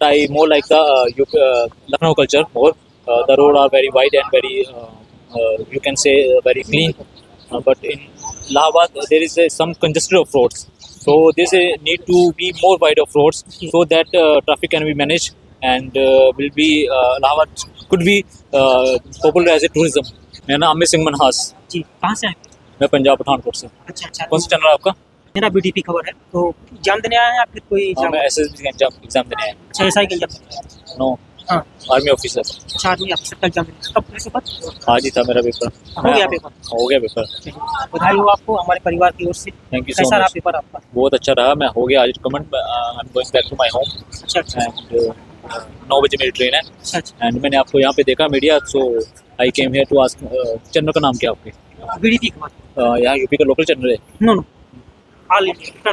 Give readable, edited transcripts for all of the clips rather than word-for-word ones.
I more like the Lucknow culture more. The road are very wide and very you can say very clean. But in Allahabad there is some congested of roads. So this need to be more wide of roads so that traffic can be managed and will be Allahabad could be popular as a tourism. मेरा नाम अमित सिंह मनहास. जी कहाँ से आए? मैं पंजाब पठानकोट से. अच्छा अच्छा कौन सा चैनल है आपका? मेरा बीटीपी खबर है तो एग्जाम देने आए हैं या फिर कोई हाँ, एग्जाम? मैं एसएसबी का एग्जाम देने आया. अच्छा ऐसा ही एग्जाम? नो हाँ आर्मी ऑफिसर. अच्छा आदमी ऑफिसर का एग्जाम देने कब कैसे पता आज ही था मेरा पेपर. हो गया पेपर? हो गया पेपर. बधाई हो आपको हमारे परिवार की ओर से. थैंक यू सो कैसा रहा मच. पेपर आपका? बहुत अच्छा रहा. मैं हो गया आज recommend. I am going back to my home अच्छा अच्छा एंड 9 बजे मेरी ट्रेन है. अच्छा अच्छा एंड मैंने आपको यहाँ पे देखा media so I came here to ask. Channel का नाम क्या है आपके? बीटीपी खबर? यहाँ यूपी का लोकल चैनल है. No no all India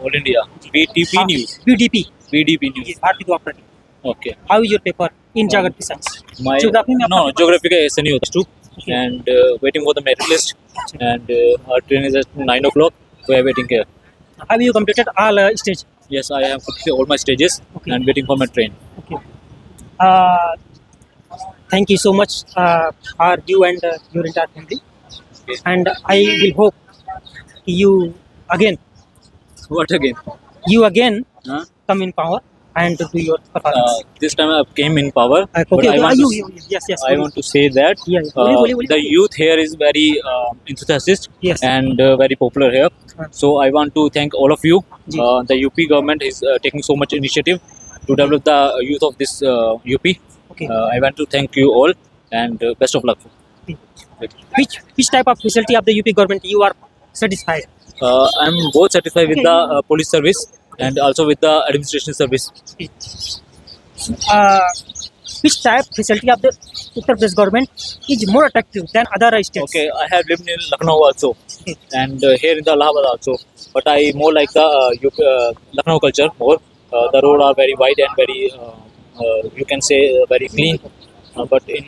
all India BTP news. BTP BDP news. भारतीय द्वार प्रति. Okay. How is your paper in geography science? My Geography में no आपका- geography का ऐसा नहीं होता. Okay. And waiting for the merit list. And our train is at 9 o'clock. We are waiting here. Have you completed all stage? Yes, I have completed all my stages Okay. and waiting for my train. Okay. Thank you so much for you and your entire family. Okay. And I will hope you again What again? Huh? come in power and do your performance. This time I came in power. Okay, but I want to yes. I want to say that Yeah, yeah. Boli. the youth here is very enthusiastic Yes. and very popular here. So I want to thank all of you. Ji. The UP government is taking so much initiative to develop the youth of this UP. Okay. I want to thank you all and best of luck. Which type of facility of the UP government you are satisfied? I'm both satisfied with the police service and also with the administration service. Which type facility of the Uttar Pradesh government is more attractive than other states? Okay, I have lived in Lucknow also Okay. and here in the Allahabad also, but I more like the Lucknow culture more. The road are very wide and very you can say very clean. But in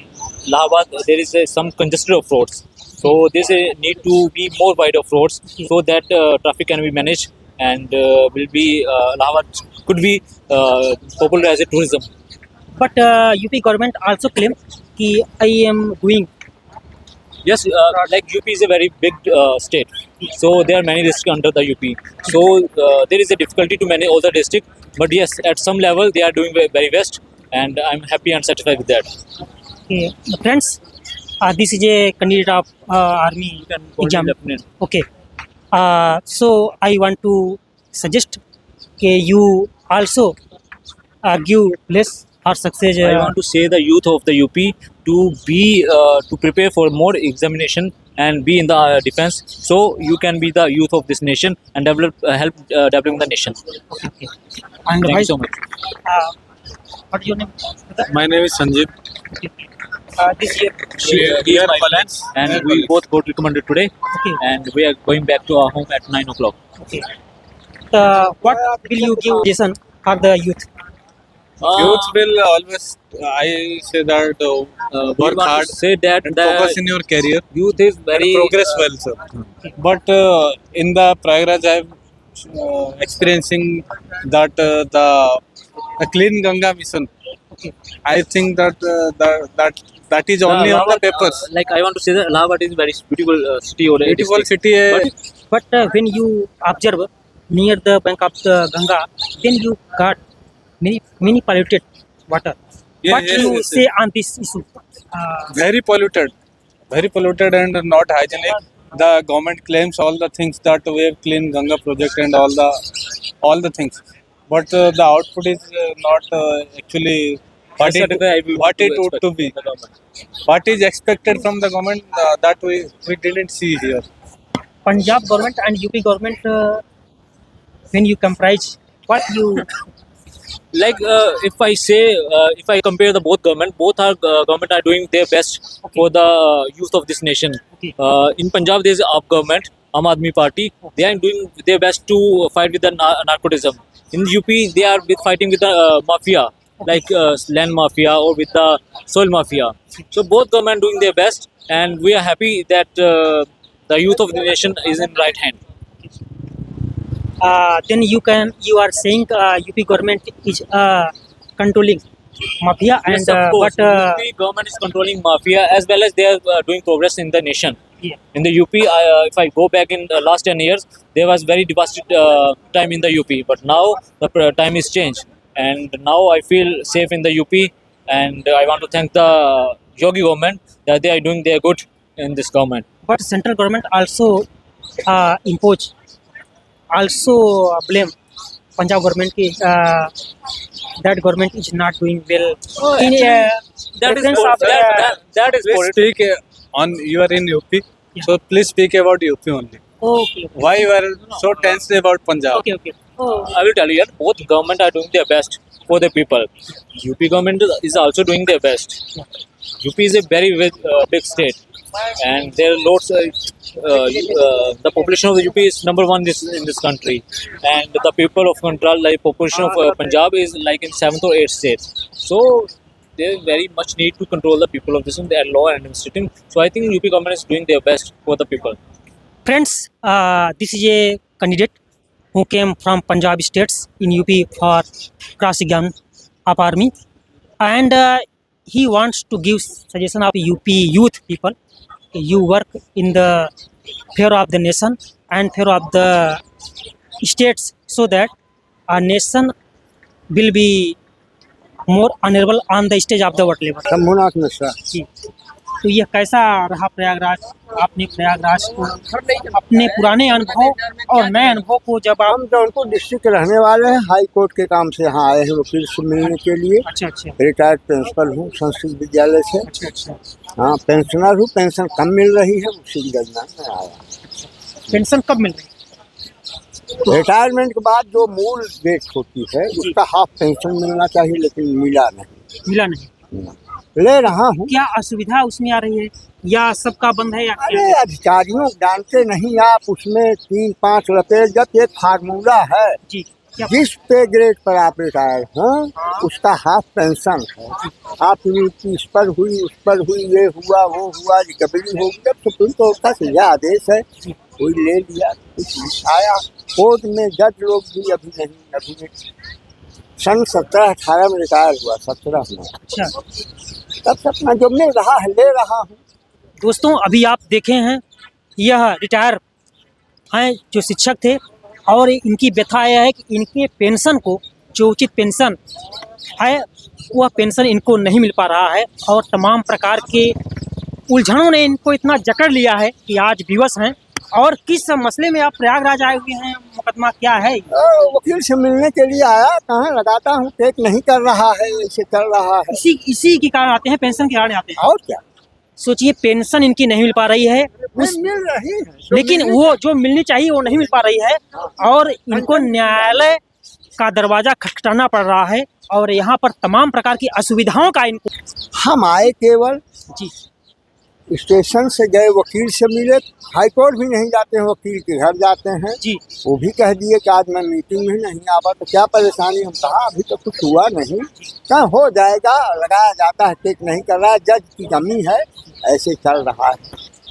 Allahabad there is some congested of roads. So this need to be more wide of roads so that traffic can be managed and will be Allahabad could be popular as a tourism. But UP government also claim कि I am doing. Yes, like UP is a very big state, so there are many districts under the UP. So there is a difficulty to manage all the districts. But yes, at some level they are doing very best, and I'm happy and satisfied with that. Okay. Friends, this is a candidate of army exam. Lieutenant. Okay. So I want to suggest that you also give place for success. I want to say the youth of the UP to be to prepare for more examination and be in the defense, so you can be the youth of this nation and develop help developing the nation. Okay. And Thank why- you so much. What is your name? My name is Sanjit. This year. He is my friend, and we both got recommended today, Okay. and we are going back to our home at 9 o'clock. Okay. What will you give lesson for the youth? Youth will always, I say that We work want hard to say that and the focus in your career youth is and very progress well, sir. But in the Prayagraj, I am experiencing that the clean Ganga mission. Okay. I think that that is only on the Allahabad, papers. like I want to say that Allahabad is very beautiful city or a Beautiful district. city. But when you observe near the bank of the Ganga, then you got many polluted water. Yeah, What yes, you yes, say on this issue? Very polluted and not hygienic. The government claims all the things that we have clean Ganga project and all the things, but the output is not actually what That's why I will what do it ought expect to be. the government. What is expected from the government that we didn't see here. Punjab government and UP government, when you comprise, what you Like if I say if I compare the both both are government are doing their best for the youth of this nation. Okay. In Punjab there is AAP government, Aam Aadmi Party. They are doing their best to fight with the narcotism. In UP they are fighting with the mafia, like land mafia or with the soil mafia. So both government doing their best, and we are happy that the youth of the nation is in right hand. then you are saying UP government is controlling mafia Yes, and of course. but UP government is controlling mafia as well as they are doing progress in the nation. yeah. In the UP, if I go back in the last 10 years, there was very devastated time in the UP. But now the time is changed, and now I feel safe in the UP. And I want to thank the Yogi government that they are doing their good in this government. But central government also impose also blame Punjab government ki that government is not doing well in That is reference of that is Please politics. speak on, you are in UP, Yeah. so please speak about UP only. okay Why you are so tense about Punjab? okay oh I will tell you, yeah, both government are doing their best for the people. UP government is also doing their best. UP is a very big state, and there are lots. The population of the UP is number one in this country, and the people of control, like population of Punjab, is like in 7th or 8th state. So they very much need to control the people of this and their law and administrating. So I think UP government is doing their best for the people. friends this is a candidate who came from Punjab states in UP for cross exam of army and he wants to give suggestion of UP youth people. You work in the favor of the nation and favor of the states so that our nation will be more honorable on the stage of the world level. Shambhunath Mishra. जी तो ये कैसा रहा प्रयागराज? आपने प्रयागराज को अपने पुराने अनुभव और नए अनुभव को जब आप हम जौनपुर डिस्ट्रिक्ट के रहने वाले हैं, हाई कोर्ट के काम से यहाँ आए हैं वकील से मिलने के लिए। अच्छा अच्छा रिटायर्ड प्रिंसिपल हूँ संस्कृत विद्यालय से। अच्छा अच्छा हाँ, पेंशनर हूँ, पेंशन कम मिल रही है, उसी के दरमियान में आया। पेंशन कब मिल रही है? रिटायरमेंट के बाद जो मूल डेट होती है उसका हाफ पेंशन मिलना चाहिए, लेकिन मिला नहीं। मिला नहीं। ले रहा हूँ। क्या असुविधा उसमें आ रही है या सबका बंद है या क्या? अरे अधिकारियों जानते नहीं आप, उसमें 3-5 रुपये, जब एक फार्मूला है जी क्या? जिस पे ग्रेड पर आप रिटायर हैं उसका हाफ पेंशन है। आप इस पर हुई, उस पर हुई, ये हुआ, वो हुआ, रिकवरी होगी, जब सुप्रीम कोर्ट का यह आदेश है कोई ले लिया, कुछ आया कोर्ट में जज लोग भी अभी नहीं सन 17-18 में रिटायर हुआ, 17 में, अच्छा तब से अपना जो मिल रहा है ले रहा हूँ। दोस्तों अभी आप देखे हैं यह रिटायर हैं जो शिक्षक थे और इनकी व्यथा यह है कि इनके पेंशन को जो उचित पेंशन है वह पेंशन इनको नहीं मिल पा रहा है और तमाम प्रकार के उलझनों ने इनको इतना जकड़ लिया है कि आज विवश हैं। और किस मसले में आप प्रयागराज आए हुए हैं? मुकदमा क्या है? वकील से मिलने के लिए आया, कहाँ लगाता हूँ, टेक नहीं कर रहा है, ऐसे चल रहा है। इसी के कारण आते हैं, पेंशन के कारण आते हैं। और क्या, सोचिए पेंशन इनकी नहीं मिल पा रही है मिल रही है, लेकिन वो जो मिलनी चाहिए वो नहीं मिल पा रही है और इनको न्यायालय का दरवाजा खटखटाना पड़ रहा है और यहाँ पर तमाम प्रकार की असुविधाओं का इनको। हम आए केवल जी स्टेशन से गए, वकील से मिले, हाई कोर्ट भी नहीं जाते हैं, वकील के घर जाते हैं। जी वो भी कह दिए कि आज मैं मीटिंग में नहीं आवा, तो क्या परेशानी? हम कहा अभी तो कुछ हुआ नहीं, कहाँ हो जाएगा, लगाया जाता है, टेक नहीं कर रहा है, जज की कमी है, ऐसे चल रहा है।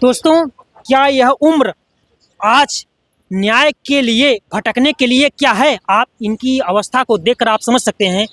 दोस्तों क्या यह उम्र आज न्याय के लिए भटकने के लिए क्या है? आप इनकी अवस्था को देखकर आप समझ सकते हैं